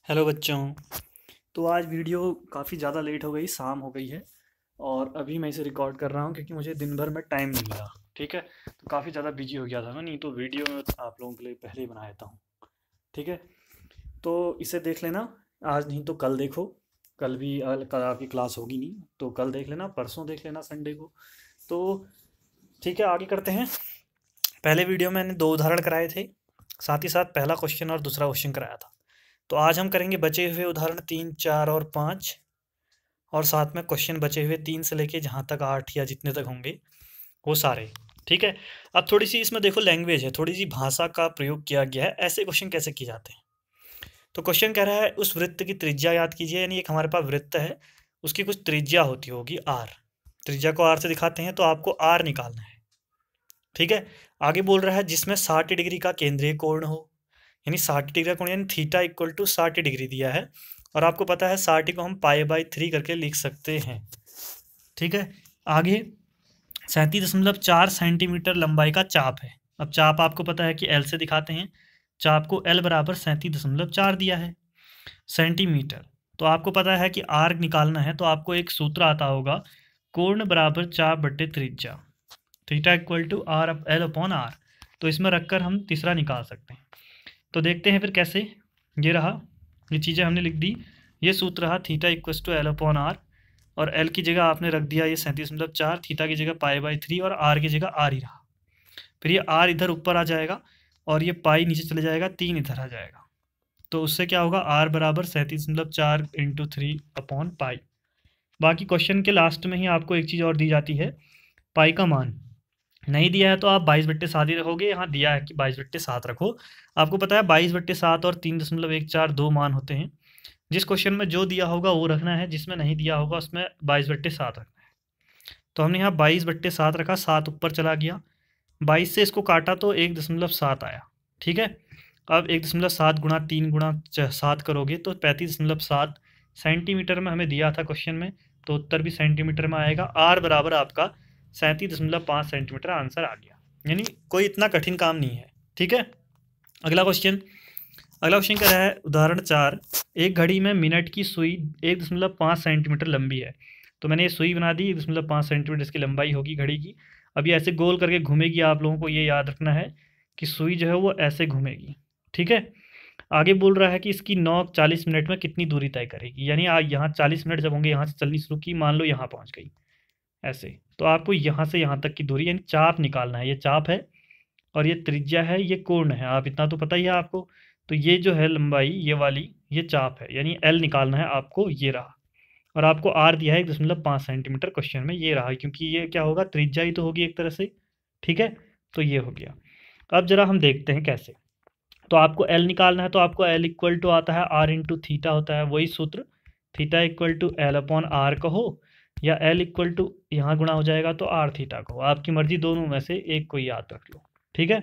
Hello बच्चों। तो आज वीडियो काफ़ी ज़्यादा लेट हो गई, शाम हो गई है और अभी मैं इसे रिकॉर्ड कर रहा हूँ क्योंकि मुझे दिन भर में टाइम नहीं मिला। ठीक है, तो काफ़ी ज़्यादा बिजी हो गया था मैं, नहीं तो वीडियो मैं आप लोगों के लिए पहले ही बना देता हूँ। ठीक है, तो इसे देख लेना। आज नहीं तो कल देखो, कल भी कल आपकी क्लास होगी नहीं तो कल देख लेना, परसों देख लेना संडे को। तो ठीक है, आगे करते हैं। पहले वीडियो में मैंने 2 उदाहरण कराए थे, साथ ही साथ पहला क्वेश्चन और दूसरा क्वेश्चन कराया था। तो आज हम करेंगे बचे हुए उदाहरण 3, 4 और 5 और साथ में क्वेश्चन बचे हुए 3 से लेके जहाँ तक 8 या जितने तक होंगे वो सारे। ठीक है, अब थोड़ी सी इसमें देखो लैंग्वेज है, थोड़ी सी भाषा का प्रयोग किया गया है। ऐसे क्वेश्चन कैसे किए जाते हैं? तो क्वेश्चन कह रहा है उस वृत्त की त्रिज्या याद कीजिए, यानी एक हमारे पास वृत्त है, उसकी कुछ त्रिज्या होती होगी आर। त्रिज्या को आर से दिखाते हैं तो आपको आर निकालना है। ठीक है, आगे बोल रहा है जिसमें 60 डिग्री का केंद्रीय कोण हो, यानी 60 डिग्री का कोण यानी थीटा इक्वल टू 60 डिग्री दिया है और आपको पता है 60 को हम पाई/3 करके लिख सकते हैं। ठीक है, आगे 37.4 सेंटीमीटर लंबाई का चाप है। अब चाप आपको पता है कि एल से दिखाते हैं, चाप को एल बराबर 37.4 दिया है सेंटीमीटर। तो आपको पता है कि आर निकालना है तो आपको एक सूत्र आता होगा, कोण बराबर चाप बटे त्रिज्या, theta equal to r l upon r. तो इसमें रखकर हम तीसरा निकाल सकते हैं। तो देखते हैं फिर कैसे। ये रहा, ये चीज़ें हमने लिख दी। ये सूत्र रहा theta equals to l upon r और एल की जगह आपने रख दिया ये 37.4, थीटा की जगह पाई/3 और आर की जगह आर ही रहा। फिर ये आर इधर ऊपर आ जाएगा और ये पाई नीचे चले जाएगा, 3 इधर आ जाएगा। तो उससे क्या होगा, आर बराबर 37.4 इंटू 3 अपॉन पाई। बाकी क्वेश्चन के लास्ट में ही आपको एक चीज़ और दी जाती है, पाई का मान। नहीं दिया है तो आप 22/7 ही रखोगे, यहाँ दिया है कि 22/7 रखो। आपको पता है 22/7 और 3.14 दो मान होते हैं। जिस क्वेश्चन में जो दिया होगा वो रखना है, जिसमें नहीं दिया होगा उसमें 22/7 रखना है। तो हमने यहाँ 22/7 रखा, 7 ऊपर चला गया, 22 से इसको काटा तो 1.7 आया। ठीक है, अब 1.7 गुणा 3 गुणा 7 करोगे तो 35.7 सेंटीमीटर में हमें दिया था क्वेश्चन में, तो उत्तर भी सेंटीमीटर में आएगा। आर बराबर आपका 37.5 सेंटीमीटर आंसर आ गया, यानी कोई इतना कठिन काम नहीं है। ठीक है, अगला क्वेश्चन। अगला क्वेश्चन क्या रहा है, उदाहरण 4। एक घड़ी में मिनट की सुई 1.5 सेंटीमीटर लंबी है। तो मैंने ये सुई बना दी, 1.5 सेंटीमीटर इसकी लंबाई होगी घड़ी की। अब ये ऐसे गोल करके घूमेगी, आप लोगों को ये याद रखना है कि सुई जो है वो ऐसे घूमेगी। ठीक है, आगे बोल रहा है कि इसकी नोक 40 मिनट में कितनी दूरी तय करेगी, यानी यहाँ 40 मिनट जब होंगे, यहाँ से चलनी शुरू की, मान लो यहाँ पहुँच गई ऐसे, तो आपको यहाँ से यहाँ तक की दूरी यानी चाप निकालना है। ये चाप है और ये त्रिज्या है, ये कोण है, आप इतना तो पता ही है आपको। तो ये जो है लंबाई, ये वाली ये चाप है, यानी एल निकालना है आपको, ये रहा। और आपको आर दिया है 1.5 सेंटीमीटर क्वेश्चन में, ये रहा, क्योंकि ये क्या होगा, त्रिज्या ही तो होगी एक तरह से। ठीक है, तो ये हो गया। अब जरा हम देखते हैं कैसे। तो आपको एल निकालना है तो आपको एल इक्वल टू आता है आर इंटू थीटा होता है, वही सूत्र, theta equal to l upon r कहो या एल इक्वल टू यहाँ गुणा हो जाएगा तो आर थीटा कहो, आपकी मर्जी, दोनों में से एक को याद रख लो। ठीक है,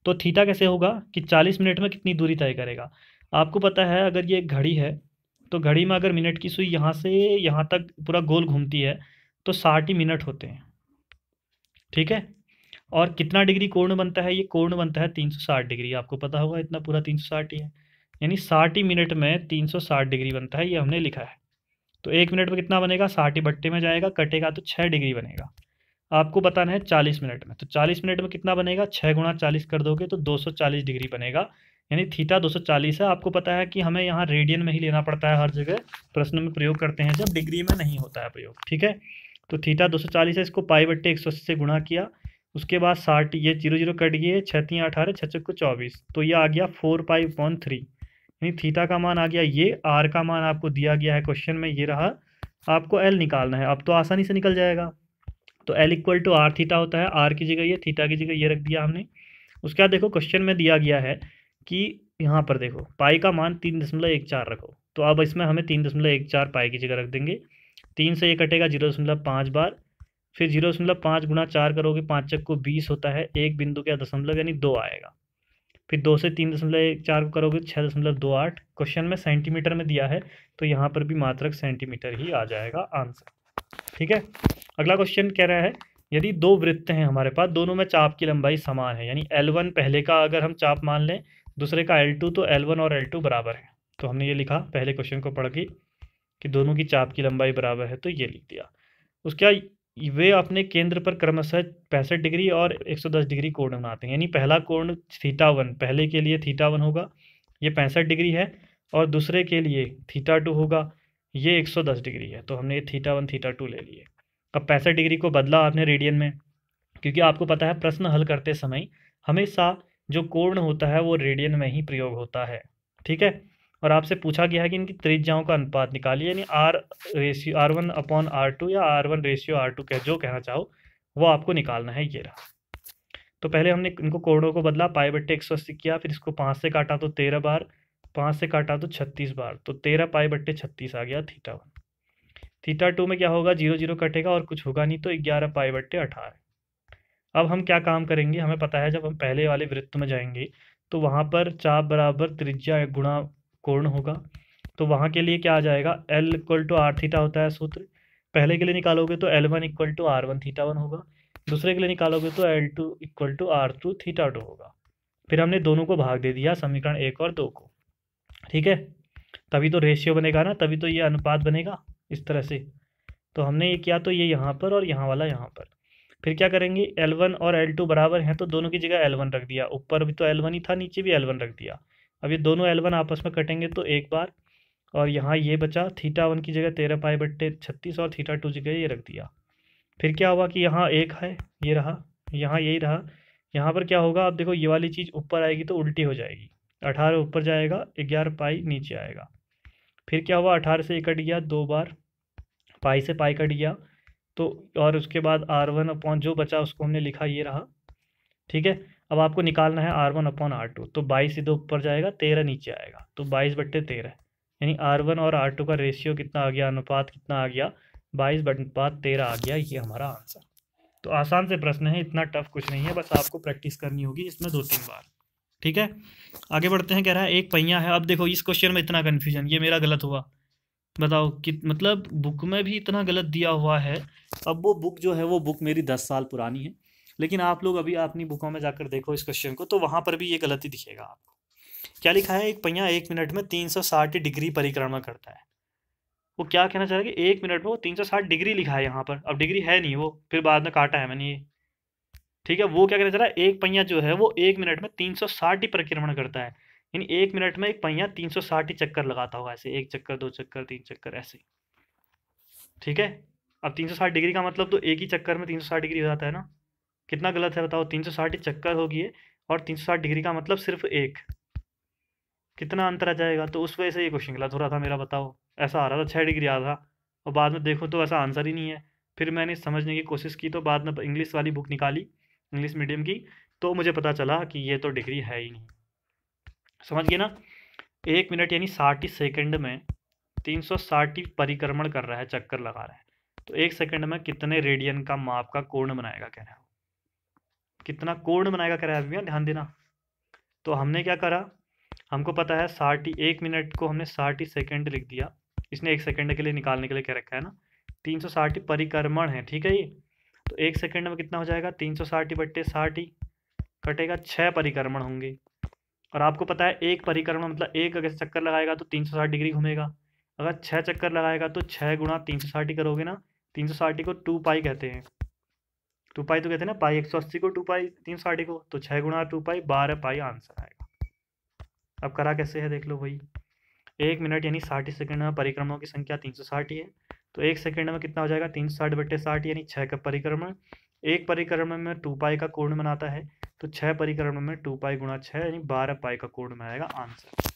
तो थीटा कैसे होगा कि 40 मिनट में कितनी दूरी तय करेगा। आपको पता है अगर ये एक घड़ी है तो घड़ी में अगर मिनट की सुई यहाँ से यहाँ तक पूरा गोल घूमती है तो 60 ही मिनट होते हैं। ठीक है, और कितना डिग्री कोण बनता है, ये कोण बनता है 360 डिग्री, आपको पता होगा इतना पूरा 360 ही है, यानी 60 ही मिनट में 360 डिग्री बनता है, ये हमने लिखा है। तो 1 मिनट में कितना बनेगा, 60 ही बट्टे में जाएगा, कटेगा तो 6 डिग्री बनेगा। आपको बताना है 40 मिनट में, तो 40 मिनट में कितना बनेगा, 6 गुणा 40 कर दोगे तो 240 डिग्री बनेगा, यानी थीटा 240 है। आपको पता है कि हमें यहाँ रेडियन में ही लेना पड़ता है, हर जगह प्रश्न में प्रयोग करते हैं जब डिग्री में नहीं होता है प्रयोग। ठीक है, तो थीटा 240 है, इसको पाई/180 से गुणा किया, उसके बाद 60, ये 0 कट गए, 6×3 18, 6×4 24, तो ये आ गया 4π/3, यानी थीटा का मान आ गया ये, आर का मान आपको दिया गया है क्वेश्चन में, ये रहा। आपको एल निकालना है, अब तो आसानी से निकल जाएगा। तो l equal to r theta होता है, आर की जगह ये, थीटा की जगह ये रख दिया हमने। उसके बाद देखो क्वेश्चन में दिया गया है कि यहाँ पर देखो पाई का मान 3.14 रखो, तो अब इसमें हमें 3.14 पाई की जगह रख देंगे। 3 से ये कटेगा 0.5 बार, फिर 0.5 गुणा 4 करोगे, 5 चक को 20 होता है, एक बिंदु का दशमलव यानी 2 आएगा। फिर 2 से 3.14 को करोगे 6.28, क्वेश्चन में सेंटीमीटर में दिया है तो यहाँ पर भी मात्रक सेंटीमीटर ही आ जाएगा आंसर। ठीक है, अगला क्वेश्चन कह रहा है यदि दो वृत्त हैं हमारे पास, दोनों में चाप की लंबाई समान है, यानी L1 पहले का अगर हम चाप मान लें, दूसरे का L2, तो L1 और L2 बराबर है। तो हमने ये लिखा पहले क्वेश्चन को पढ़ के कि दोनों की चाप की लंबाई बराबर है, तो ये लिख दिया। उसके वे अपने केंद्र पर क्रमशः 65 डिग्री और 110 डिग्री कोण बनाते हैं। यानी पहला कोण थीटा 1, पहले के लिए थीटा 1 होगा, ये 65 डिग्री है, और दूसरे के लिए थीटा 2 होगा, ये 110 डिग्री है। तो हमने ये थीटा 1 थीटा 2 ले लिए। अब 65 डिग्री को बदला आपने रेडियन में, क्योंकि आपको पता है प्रश्न हल करते समय हमेशा जो कोण होता है वो रेडियन में ही प्रयोग होता है, ठीक है। और आपसे पूछा गया है कि इनकी त्रिज्याओं का अनुपात निकालिए, यानी R1/R2 या R1/R2 जो कहना चाहो वो आपको निकालना है। ये रहा। तो पहले हमने इनको कोणों को बदला, π/180 किया, फिर इसको 5 से काटा तो 13 बार, 5 से काटा तो 36 बार, तो 13 π/36 आ गया थीटा 1। थीटा 2 में क्या होगा, 0 0 कटेगा और कुछ होगा नहीं, तो 11 π/18। अब हम क्या काम करेंगे, हमें पता है जब हम पहले वाले वृत्त में जाएंगे तो वहाँ पर चाप बराबर त्रिज्या गुणा कोण होगा। तो वहाँ के लिए क्या आ जाएगा, L = R थीटा होता है सूत्र। पहले के लिए निकालोगे तो L1 = R1 थीटा 1 होगा, दूसरे के लिए निकालोगे तो L2 = R2 थीटा 2 होगा। फिर हमने दोनों को भाग दे दिया, समीकरण 1 और 2 को, ठीक है। तभी तो रेशियो बनेगा ना, तभी तो ये अनुपात बनेगा इस तरह से। तो हमने ये किया, तो ये यहाँ पर और यहाँ वाला यहाँ पर। फिर क्या करेंगे, L1 और L2 बराबर हैं तो दोनों की जगह L1 रख दिया, ऊपर भी तो L1 ही था, नीचे भी L1 रख दिया। अब ये दोनों L1 आपस में कटेंगे तो एक बार, और यहाँ ये बचा थीटा 1 की जगह 13 π/36 और थीटा 2 जगह ये रख दिया। फिर क्या हुआ कि यहाँ एक है, ये रहा, यहाँ यही रहा। यहाँ पर क्या होगा, अब देखो ये वाली चीज़ ऊपर आएगी तो उल्टी हो जाएगी, 18 ऊपर जाएगा, 11 पाई नीचे आएगा। फिर क्या हुआ, 18 से ये कट गया 2 बार, पाई से पाई कट गया, तो और उसके बाद R1 जो बचा उसको हमने लिखा, ये रहा, ठीक है। अब आपको निकालना है R1/R2, तो 22 इधर ऊपर जाएगा, 13 नीचे आएगा, तो 22/13, यानी R1 और R2 का रेशियो कितना आ गया, अनुपात कितना आ गया, 22/13 आ गया। ये हमारा आंसर। तो आसान से प्रश्न है, इतना टफ कुछ नहीं है, बस आपको प्रैक्टिस करनी होगी इसमें 2-3 बार, ठीक है। आगे बढ़ते हैं। कह रहा है एक पहिया है। अब देखो इस क्वेश्चन में इतना कन्फ्यूजन, ये मेरा गलत हुआ, बताओ कि मतलब बुक में भी इतना गलत दिया हुआ है। अब वो बुक जो है वो बुक मेरी 10 साल पुरानी है, लेकिन आप लोग अभी अपनी बुकों में जाकर देखो इस क्वेश्चन को, तो वहाँ पर भी ये गलती दिखेगा आपको। क्या लिखा है, एक पहिया 1 मिनट में 360 डिग्री परिक्रमा करता है। वो क्या कहना चाह रहा है कि 1 मिनट में वो 360 डिग्री लिखा है यहाँ पर, अब डिग्री है नहीं, वो फिर बाद में काटा है मैंने ये, ठीक है। वो क्या कहना चाह रहा है, एक पहिया जो है वो 1 मिनट में 360 ही परिक्रमण करता है, यानी 1 मिनट में एक पहिया 360 ही चक्कर लगाता होगा, ऐसे 1 चक्कर 2 चक्कर 3 चक्कर ऐसे, ठीक है। अब 360 डिग्री का मतलब तो एक ही चक्कर में 360 डिग्री हो जाता है ना, कितना गलत है बताओ, 360 चक्कर होगी और 360 डिग्री का मतलब सिर्फ एक, कितना अंतर आ जाएगा। तो उस वजह से ये क्वेश्चन गलत हो रहा था मेरा, बताओ। ऐसा आ रहा था 6 डिग्री आ रहा था, और बाद में देखो तो ऐसा आंसर ही नहीं है। फिर मैंने समझने की कोशिश की, तो बाद में इंग्लिश वाली बुक निकाली, इंग्लिश मीडियम की, तो मुझे पता चला कि ये तो डिग्री है ही नहीं। समझ गए ना, 1 मिनट यानी 60 सेकंड में 360 परिक्रमण कर रहा है, चक्कर लगा रहा है, तो 1 सेकंड में कितने रेडियन का माप का कोण बनाएगा, कह रहा है कितना कोण बनाएगा, कह रहा है भैया, ध्यान देना। तो हमने क्या करा, हमको पता है 60, 1 मिनट को हमने 60 सेकंड लिख दिया, इसने 1 सेकंड के लिए निकालने के लिए क्या रखा है ना, 360 परिक्रमण है, ठीक है। ये तो 1 सेकंड में कितना हो जाएगा, 360/60 कटेगा, 6 परिक्रमण होंगे। और आपको पता है एक परिक्रमण मतलब एक अगर चक्कर लगाएगा तो 360 डिग्री घूमेगा, अगर 6 चक्कर लगाएगा तो 6 गुणा 360 करोगे ना, 360 को 2 पाई कहते हैं, 2 पाई तो कहते हैं ना, पाई 180 को 2 पाई 360 को, तो 6 गुणा 2 पाई 12 पाई आंसर आएगा। अब करा कैसे है देख लो भाई, 1 मिनट यानी 60 सेकंड में परिक्रमणों की संख्या 360 है, तो 1 सेकंड में कितना हो जाएगा, 360/60 यानी 6 का परिक्रमण, एक परिक्रमण में 2 पाई का कोण बनाता है, तो 6 परिक्रमण में 2 पाई गुणा 6 यानी 12 पाई का कोण बनाएगा आंसर।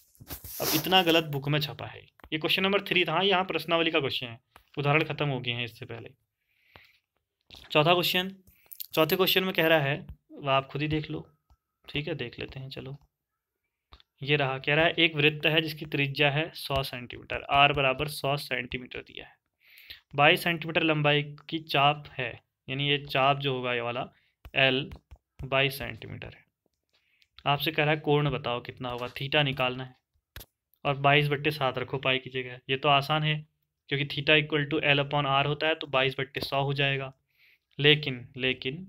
अब इतना गलत बुक में छपा है। ये क्वेश्चन नंबर 3 था, यहाँ प्रश्नावली का क्वेश्चन है, उदाहरण खत्म हो गए हैं इससे पहले। चौथा क्वेश्चन, चौथे क्वेश्चन में कह रहा है, आप खुद ही देख लो, ठीक है, देख लेते हैं चलो। ये रहा, कह रहा है एक वृत्त है जिसकी त्रिज्या है 100 सेंटीमीटर, r बराबर 100 सेंटीमीटर दिया है, 22 सेंटीमीटर लंबाई की चाप है, यानी ये चाप जो होगा ये वाला L 22 सेंटीमीटर है। आपसे कह रहा है कोण बताओ कितना होगा, थीटा निकालना है, और 22/7 रखो पाई की जगह। ये तो आसान है क्योंकि थीटा = L/R होता है, तो 22/100 हो जाएगा। लेकिन लेकिन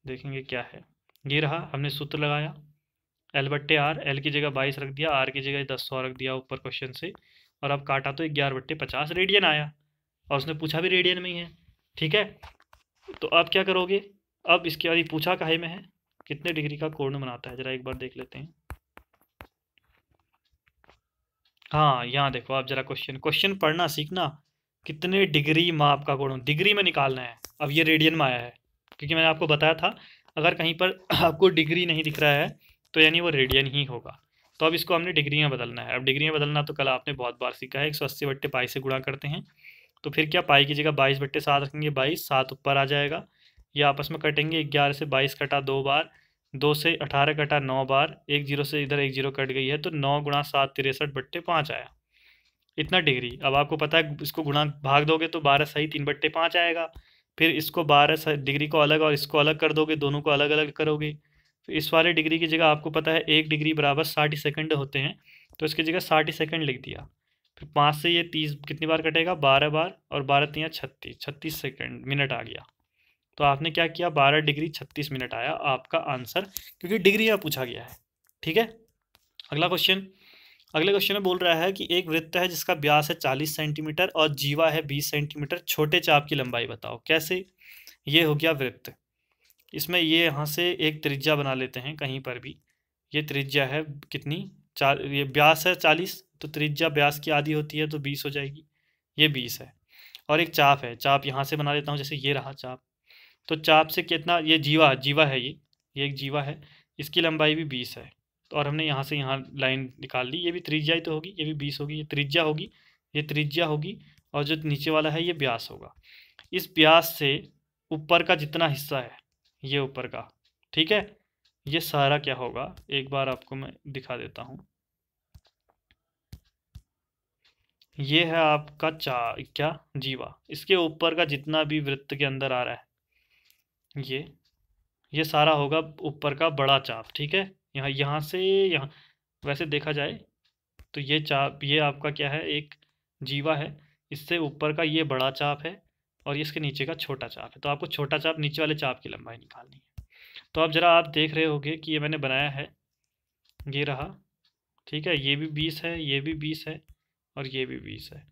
देखेंगे क्या है, ये रहा, हमने सूत्र लगाया, L/R, L की जगह 22 रख दिया, R की जगह 10 रख दिया ऊपर क्वेश्चन से, और अब काटा तो 11/50 रेडियन आया, और उसने पूछा भी रेडियन में ही है। ठीक है, तो अब क्या करोगे, अब इसके बाद पूछा काहे में है, कितने डिग्री का कोण बनाता है, जरा एक बार देख लेते हैं। हाँ यहाँ देखो आप जरा क्वेश्चन क्वेश्चन पढ़ना सीखना, कितने डिग्री माप का कोण डिग्री में निकालना है। अब ये रेडियन में आया है, क्योंकि मैंने आपको बताया था अगर कहीं पर आपको डिग्री नहीं दिख रहा है तो यानी वो रेडियन ही होगा। तो अब इसको हमने डिग्री में बदलना है। अब डिग्री में बदलना तो कल आपने बहुत बार सीखा है, 180/π से गुणा करते हैं, तो फिर क्या पाई की जगह 22/7 रखेंगे, 22 7 ऊपर आ जाएगा, ये आपस में कटेंगे, 11 से 22 कटा 2 बार, 2 से 18 कटा 9 बार, एक जीरो से इधर एक जीरो कट गई है, तो 9 गुणा 7 63/5 आया, इतना डिग्री। अब आपको पता है इसको गुणा भाग दोगे तो 12 सही 3/5 आएगा, फिर इसको 12 डिग्री को अलग और इसको अलग कर दोगे, दोनों को अलग अलग करोगे, तो इस वाले डिग्री की जगह आपको पता है 1 डिग्री बराबर 60 सेकंड होते हैं, तो इसकी जगह 60 सेकंड लिख दिया। फिर 5 से ये 30 कितनी बार कटेगा, 12 बार, और 12 तियाँ 36, 36 सेकंड मिनट आ गया। तो आपने क्या किया, 12 डिग्री 36 मिनट आया आपका आंसर, क्योंकि डिग्री में पूछा गया है। ठीक है, अगला क्वेश्चन। अगले क्वेश्चन में बोल रहा है कि एक वृत्त है जिसका व्यास है 40 सेंटीमीटर और जीवा है 20 सेंटीमीटर, छोटे चाप की लंबाई बताओ। कैसे, ये हो गया वृत्त, इसमें ये यहाँ से एक त्रिज्या बना लेते हैं कहीं पर भी, ये त्रिज्या है कितनी, चार, ये व्यास है 40, तो त्रिज्या व्यास की आधी होती है तो 20 हो जाएगी, ये 20 है। और एक चाप है, चाप यहाँ से बना लेता हूँ, जैसे ये रहा चाप, तो चाप से कितना, ये जीवा जीवा है, ये एक जीवा है, इसकी लंबाई भी 20 है, तो और हमने यहाँ से यहाँ लाइन निकाल ली, ये भी त्रिज्या ही तो होगी, ये भी 20 होगी, ये त्रिज्या होगी, ये त्रिज्या होगी, और जो नीचे वाला है ये व्यास होगा। इस व्यास से ऊपर का जितना हिस्सा है, ये ऊपर का, ठीक है, ये सारा क्या होगा, एक बार आपको मैं दिखा देता हूँ। ये है आपका क्या जीवा, इसके ऊपर का जितना भी वृत्त के अंदर आ रहा है, ये सारा होगा ऊपर का बड़ा चाप। ठीक है, यहाँ से यहाँ, वैसे देखा जाए तो ये चाप, ये आपका क्या है, एक जीवा है, इससे ऊपर का ये बड़ा चाप है, और ये इसके नीचे का छोटा चाप है, तो आपको छोटा चाप नीचे वाले चाप की लंबाई निकालनी है। तो अब जरा आप देख रहे होगे कि ये मैंने बनाया है, ये रहा, ठीक है, ये भी 20 है, ये भी 20 है, और ये भी 20 है।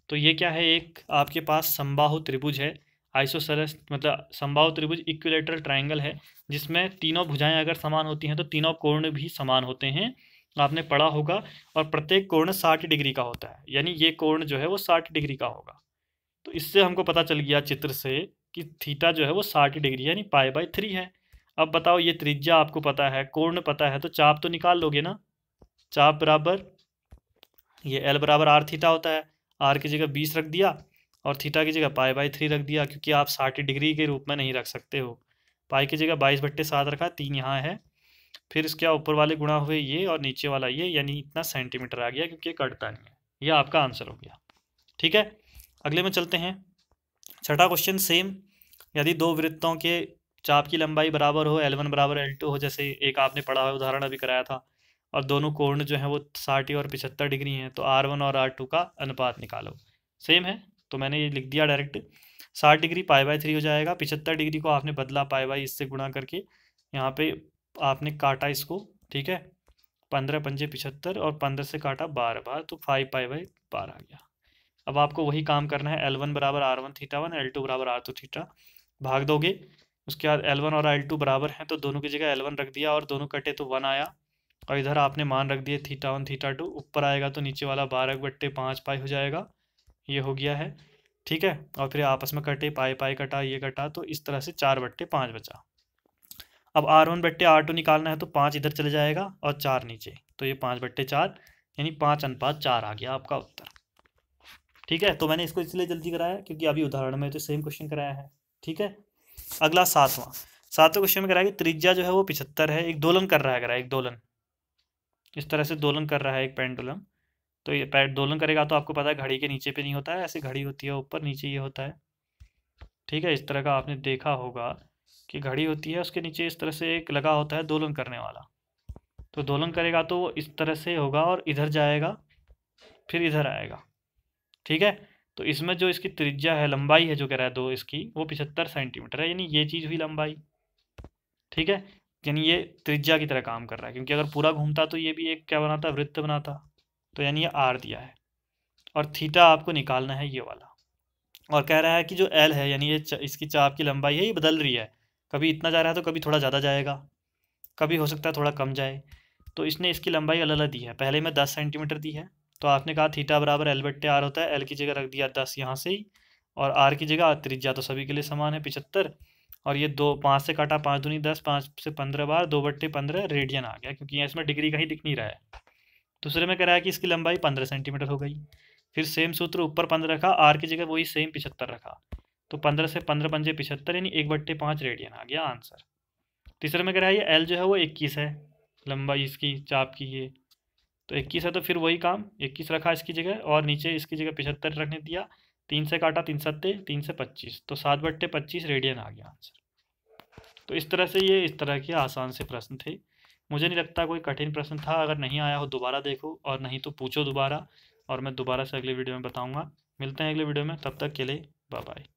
तो ये क्या है, एक आपके पास समबाहु त्रिभुज है, आइसोसेलेस मतलब समबाहु त्रिभुज इक्विलेटरल ट्रायंगल है, जिसमें तीनों भुजाएं अगर समान होती हैं तो तीनों कोण भी समान होते हैं, आपने पढ़ा होगा, और प्रत्येक कोण 60 डिग्री का होता है, यानी ये कोण जो है वो 60 डिग्री का होगा। तो इससे हमको पता चल गया चित्र से कि थीटा जो है वो 60 डिग्री है, यानी π/3 है। अब बताओ, ये त्रिज्या आपको पता है, कोण पता है, तो चाप तो निकाल लोगे ना, चाप बराबर ये L बराबर R थीटा होता है, R की जगह 20 रख दिया और थीटा की जगह π/3 रख दिया, क्योंकि आप 60 डिग्री के रूप में नहीं रख सकते हो। पाई की जगह 22/7 रखा, 3 यहाँ है, फिर इसके ऊपर वाले गुणा हुए ये और नीचे वाला ये, यानी इतना सेंटीमीटर आ गया, क्योंकि ये कटता नहीं है। यह आपका आंसर हो गया। ठीक है, अगले में चलते हैं। छठा क्वेश्चन सेम, यदि दो वृत्तों के चाप की लंबाई बराबर हो, L1 बराबर L2 हो, जैसे एक आपने पढ़ा हुआ उदाहरण अभी कराया था, और दोनों कोण जो है वो 60 और 75 डिग्री हैं, तो R1 और R2 का अनुपात निकालो। सेम है, तो मैंने ये लिख दिया डायरेक्ट, 60 डिग्री π/3 हो जाएगा, 75 डिग्री को आपने बदला π/, इससे गुणा करके यहाँ पे आपने काटा इसको, ठीक है, 15 पंजे 75 और 15 से काटा 12 बार, तो 5π/12 आ गया। अब आपको वही काम करना है, L1 बराबर R1 थीटा 1, L2 बराबर R2 थीटा, भाग दोगे, उसके बाद L1 और L2 बराबर हैं, तो दोनों की जगह L1 रख दिया और दोनों कटे तो 1 आया, और इधर आपने मान रख दिए थीटा 1 थीटा 2, ऊपर आएगा तो नीचे वाला 12/5 पाई हो जाएगा, ये हो गया है। ठीक है, और फिर आपस में कटे, पाई पाई कटा, ये कटा, तो इस तरह से 4/5 बचा। अब R1/R2 निकालना है, तो 5 इधर चले जाएगा और 4 नीचे, तो ये 5/4, यानी 5:4 आ गया आपका उत्तर। ठीक है, तो मैंने इसको इसलिए जल्दी कराया क्योंकि अभी उदाहरण में तो सेम क्वेश्चन कराया है। ठीक है, अगला सातवां क्वेश्चन में कराया कि त्रिज्या जो है वो 75 है, एक दोलन कर रहा है, एक दोलन इस तरह से दोलन कर रहा है एक पेंडुलम, तो ये दोलन करेगा तो आपको पता है घड़ी के नीचे पे नहीं होता है, ऐसे घड़ी होती है ऊपर, नीचे ये होता है। ठीक है, इस तरह का आपने देखा होगा कि घड़ी होती है, उसके नीचे इस तरह से एक लगा होता है दोलन करने वाला, तो दोलन करेगा तो वो इस तरह से होगा और इधर जाएगा फिर इधर आएगा। ठीक है, तो इसमें जो इसकी त्रिज्या है, लंबाई है जो कह रहा है दो इसकी, वो 75 सेंटीमीटर है, यानी ये चीज़ हुई लंबाई। ठीक है, यानी ये त्रिज्या की तरह काम कर रहा है, क्योंकि अगर पूरा घूमता तो ये भी एक क्या बनाता, वृत्त बनाता। तो यानी ये आर दिया है और थीटा आपको निकालना है ये वाला। और कह रहा है कि जो एल है यानी ये इसकी चाप की लंबाई है, ये बदल रही है, कभी इतना जा रहा है तो कभी थोड़ा ज़्यादा जाएगा, कभी हो सकता है थोड़ा कम जाए। तो इसने इसकी लंबाई अलग अलग दी है, पहले में 10 सेंटीमीटर दी है, तो आपने कहा थीटा बराबर एल बट्टे आर होता है, एल की जगह रख दिया 10 यहाँ से ही, और आर की जगह त्रिज्या तो सभी के लिए समान है 75, और ये 5 से काटा 5 दूनी 10, 5 से 15 बार 2/15 रेडियन आ गया, क्योंकि इसमें डिग्री का ही दिख नहीं रहा है। दूसरे में कह रहा है कि इसकी लंबाई 15 सेंटीमीटर हो गई। फिर सेम सूत्र, ऊपर 15 रखा, आर की जगह वही सेम 75 रखा, तो 15 से 15 पंजे 75 यानी 1/5 रेडियन आ गया आंसर। तीसरे में कह रहा है ये एल जो है वो 21 है, लंबाई इसकी चाप की ये, तो 21 है, तो फिर वही काम 21 रखा इसकी जगह, और नीचे इसकी जगह 75 रखने दिया, 3 से काटा 3 सत्ते 3 से 25, तो 7/25 रेडियन आ गया आंसर। तो इस तरह से ये इस तरह के आसान से प्रश्न थे। मुझे नहीं लगता कोई कठिन प्रश्न था। अगर नहीं आया हो दोबारा देखो, और नहीं तो पूछो दोबारा, और मैं दोबारा से अगले वीडियो में बताऊंगा। मिलते हैं अगले वीडियो में, तब तक के लिए बाय बाय।